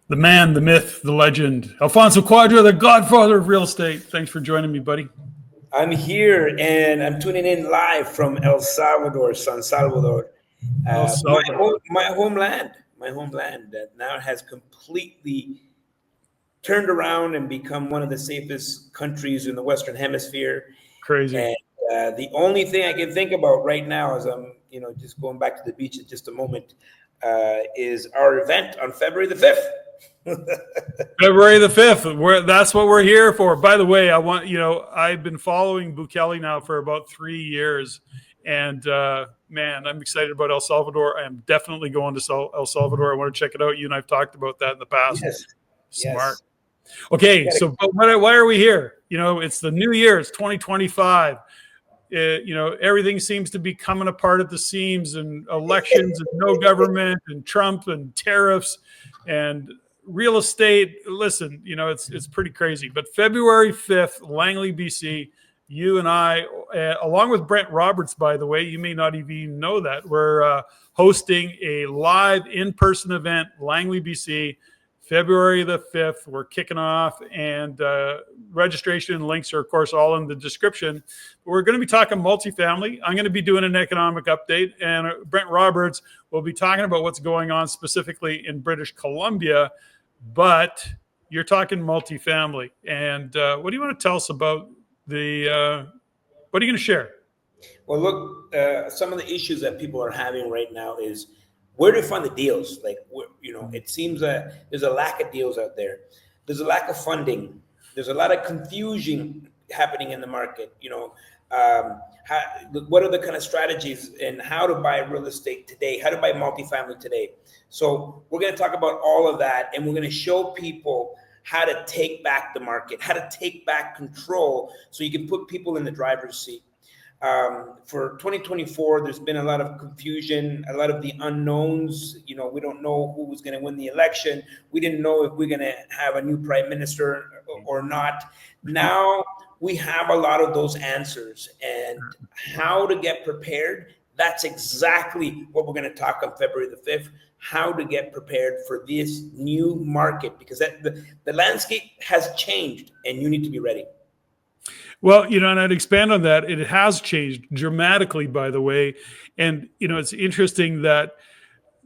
The man, the myth, the legend, Alfonso Cuadra, the godfather of real estate. Thanks for joining me, buddy. I'm here and I'm tuning in live from El Salvador, San Salvador, my homeland that now has completely turned around and become one of the safest countries in the Western Hemisphere. Crazy. And the only thing I can think about right now, as I'm, just going back to the beach in just a moment, is our event on February the 5th. February the 5th. That's what we're here for. By the way, I've been following Bukele now for about 3 years. And man, I'm excited about El Salvador. I am definitely going to El Salvador. I want to check it out. You and I've talked about that in the past. Yes. Smart. Yes. Okay, so why are we here? It's the new year. It's 2025. Everything seems to be coming apart at the seams, and elections and no government and Trump and tariffs and real estate. Listen, it's pretty crazy. But February 5th, Langley, BC, you and I, along with Brent Roberts, by the way, you may not even know that, we're hosting a live in-person event, Langley, BC, February the 5th. We're kicking off, and registration and links are, of course, all in the description. We're going to be talking multifamily. I'm going to be doing an economic update, and Brent Roberts will be talking about what's going on specifically in British Columbia. But you're talking multifamily. And what do you want to tell us about what are you going to share? Well, look, some of the issues that people are having right now is where to find the deals. Like, it seems that there's a lack of deals out there. There's a lack of funding. There's a lot of confusion happening in the market. What are the kind of strategies and how to buy real estate today, how to buy multifamily today. So we're going to talk about all of that, and we're going to show people how to take back the market, how to take back control so you can put people in the driver's seat. For 2024, there's been a lot of confusion, a lot of the unknowns. We don't know who was going to win the election. We didn't know if we're going to have a new prime minister or not. Now we have a lot of those answers, and how to get prepared. That's exactly what we're going to talk on February the 5th, how to get prepared for this new market, because the landscape has changed and you need to be ready. Well, and I'd expand on that. It has changed dramatically, by the way. And, it's interesting that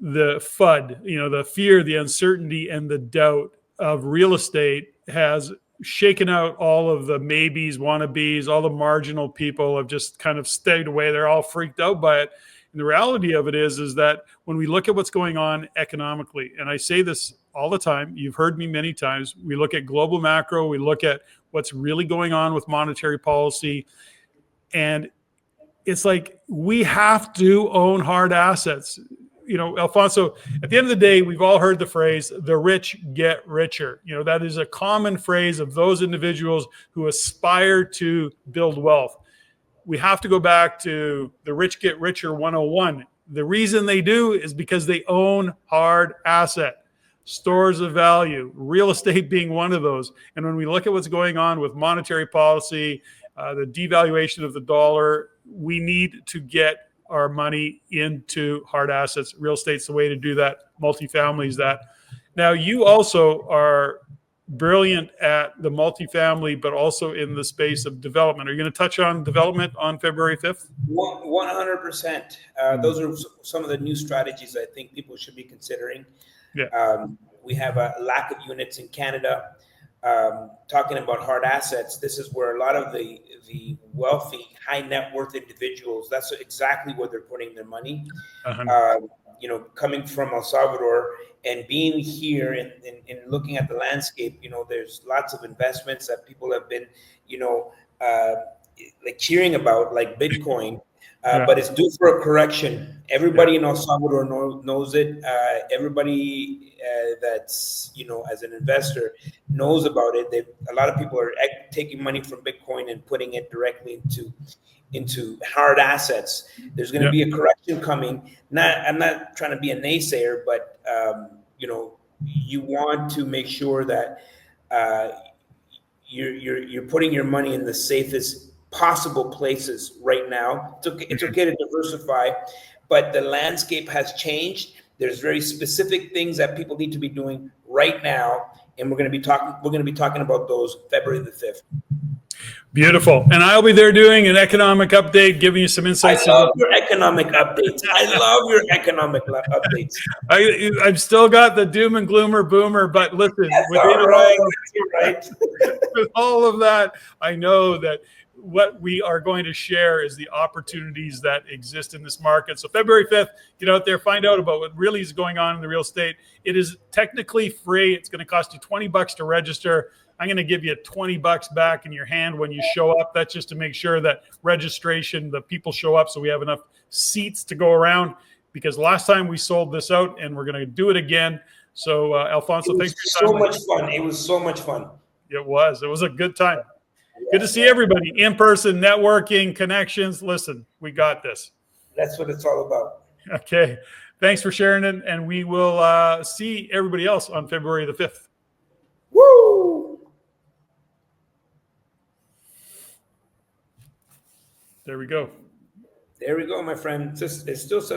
the FUD, the fear, the uncertainty, and the doubt of real estate has shaken out all of the maybes, wannabes, all the marginal people have just kind of stayed away. They're all freaked out by it. And the reality of it is that when we look at what's going on economically, and I say this all the time, you've heard me many times, we look at global macro, we look at what's really going on with monetary policy, and it's like we have to own hard assets. Alfonso, at the end of the day, we've all heard the phrase, the rich get richer. That is a common phrase of those individuals who aspire to build wealth. We have to go back to the rich get richer 101. The reason they do is because they own hard asset, stores of value, real estate being one of those. And when we look at what's going on with monetary policy, the devaluation of the dollar, we need to get our money into hard assets. Real estate's the way to do that. Multifamily is that. Now, you also are brilliant at the multifamily, but also in the space of development. Are you going to touch on development on February 5th? 100%. Those are some of the new strategies I think people should be considering. Yeah. We have a lack of units in Canada. Talking about hard assets, this is where a lot of the wealthy, high net worth individuals, that's exactly where they're putting their money. Coming from El Salvador and being here and looking at the landscape, there's lots of investments that people have been, like cheering about, like Bitcoin. But it's due for a correction. Everybody in El Salvador knows it. Everybody that's, as an investor knows about it. A lot of people are taking money from Bitcoin and putting it directly into hard assets. There's going to be a correction coming. I'm not trying to be a naysayer, but, you want to make sure that you're putting your money in the safest possible places right now. It's okay to diversify, but the landscape has changed, There's very specific things that people need to be doing right now, and we're going to be talking about those February the 5th. Beautiful. And I'll be there doing an economic update, giving you some insights. I love your economic updates. I love your economic updates. I've still got the doom and gloomer boomer, but listen, Right. with all of that, I know that what we are going to share is the opportunities that exist in this market. So February 5th, get out there, find out about what really is going on in the real estate. It is technically free. It's going to cost you $20 to register. I'm going to give you $20 back in your hand when you show up. That's just to make sure that registration, the people show up so we have enough seats to go around, because last time we sold this out and we're going to do it again. So Alfonso, thanks for your time. So much fun. It was so much fun. It was a good time. Good to see everybody in person, networking, connections. Listen, we got this. That's what it's all about. Okay. Thanks for sharing it. And we will see everybody else on February the 5th. Woo! There we go. There we go, my friend. It still says